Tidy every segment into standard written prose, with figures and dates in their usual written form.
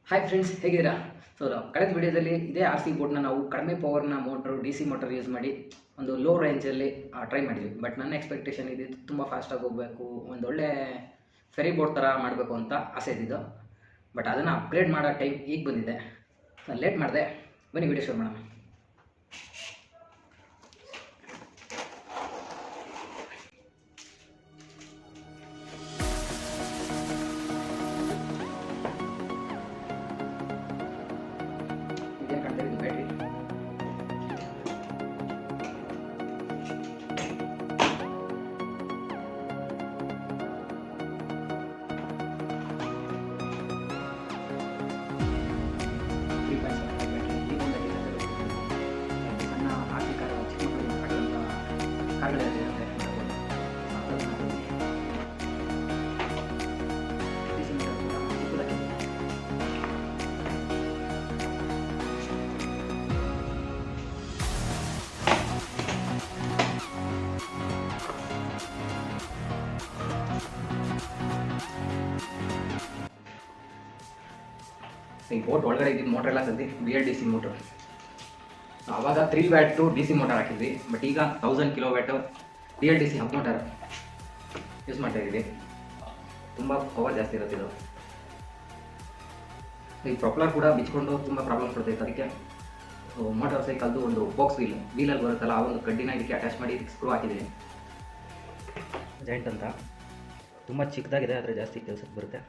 Hi friends, ಹೇಗಿದ್ದೀರಾ? ಕಳೆದ ವಿಡಿಯೋದಲ್ಲಿ ಇದೇ ಆರ್ ಸಿ ಬೋಟ್ನ ನಾವು ಕಡಿಮೆ ಪವರ್ನ motor D C motor use ಮಾಡಿ ಒಂದು ಲೋ ರೇಂಜಲ್ಲಿ ಟ್ರೈ ಮಾಡಿದ್ವಿ. ಬಟ್ ನನ್ನ ಎಕ್ಸ್ಪೆಕ್ಟೇಷನ್ ಇದ್ದಿದ್ದು ತುಂಬ ಫಾಸ್ಟಾಗಿ ಹೋಗಬೇಕು, ಒಂದೊಳ್ಳೆ ಫೆರಿ ಬೋಟ್ ಥರ ಮಾಡಬೇಕು ಅಂತ ಆಸೆ ಇದ್ದಿದ್ದು. ಬಟ್ ಅದನ್ನು ಅಪ್ಗ್ರೇಡ್ ಮಾಡೋ ಟೈಮ್ ಈಗ ಬಂದಿದೆ. ನಾನು ಲೇಟ್ ಮಾಡಿದೆ. ಬನ್ನಿ ವಿಡಿಯೋ ಶುರು ಮಾಡೋಣ. ಇದೇನು ಕಾಣ್ತಾ ಇದ್ದು ಬ್ಯಾಟ್ರಿ. ಸಣ್ಣ ಆರ್ಥಿಕ ಚಿಕ್ಕ ಮಕ್ಕಳಿಗೆ ಕಾಡುವಂಥ ಕಾರಣಗಳಿರುತ್ತೆ. ಈ ಬೋಟ್ ಒಳಗಡೆ ಇದ್ದಿದ್ದು ಮೋಟ್ರ್ ಎಲ್ಲ ತಂದು BLDC ಮೋಟ್ರು. ಆವಾಗ 3 ವ್ಯಾಟ್ ಡಿ ಸಿ ಮೋಟರ್ ಹಾಕಿದ್ವಿ. ಬಟ್ ಈಗ 1000 kW BLDC hub motor use ಮಾಡ್ತಾ ಇದ್ದೀವಿ. ತುಂಬ ಪವರ್ ಜಾಸ್ತಿ ಇರುತ್ತೆ ಇದು. ಈ ಪ್ರೊಪಲರ್ ಕೂಡ ಬಿಚ್ಕೊಂಡು ತುಂಬ ಪ್ರಾಬ್ಲಮ್ಸ್ ಕೊಡ್ತೈತೆ. ಅದಕ್ಕೆ ಮೋಟಾರ್ ಸೈಕಲ್ದು ಒಂದು ಬಾಕ್ಸ್ ವೀಲಲ್ಲಿ ಬರುತ್ತಲ್ಲ, ಆ ಒಂದು ಕಡ್ಡಿನ ಇದಕ್ಕೆ ಅಟ್ಯಾಚ್ ಮಾಡಿ ಇದಕ್ಕೆ ಸ್ಕ್ರೂ ಹಾಕಿದ್ದೀನಿ. ಜಾಯಿಂಟ್ ಅಂತ ತುಂಬ ಚಿಕ್ಕದಾಗಿದೆ, ಆದರೆ ಜಾಸ್ತಿ ಕೆಲಸಕ್ಕೆ ಬರುತ್ತೆ.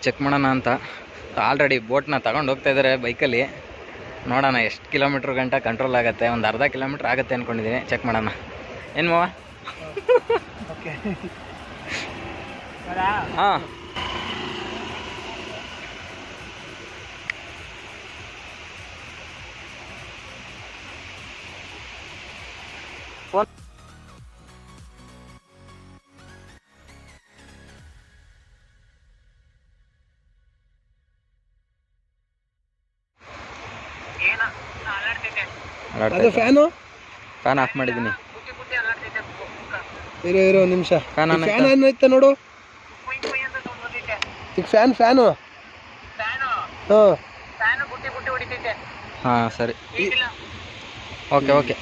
ಚೆಕ್ ಮಾಡೋಣ ಅಂತ ಆಲ್ರೆಡಿ ಬೋಟ್ನ ತಗೊಂಡು ಹೋಗ್ತಾ ಇದ್ದಾರೆ ಬೈಕಲ್ಲಿ. ನೋಡೋಣ ಎಷ್ಟು ಕಿಲೋಮೀಟ್ರ್ ಗಂಟ ಕಂಟ್ರೋಲ್ ಆಗುತ್ತೆ. ಒಂದು ಅರ್ಧ ಕಿಲೋಮೀಟ್ರ್ ಆಗುತ್ತೆ ಅಂದ್ಕೊಂಡಿದ್ದೀನಿ. ಚೆಕ್ ಮಾಡೋಣ. ಏನು ಮಾವ? ಹಾಂ, ಫ್ಯಾನ್ ಆಫ್ ಮಾಡಿದ್ದೀನಿ. ಇರೋ ನಿಮಿಷ. ಫ್ಯಾನ್ ಏನೈತೆ ನೋಡು. ಈಗ ಫ್ಯಾನು ಹಾಂ ಸರಿ, ಓಕೆ.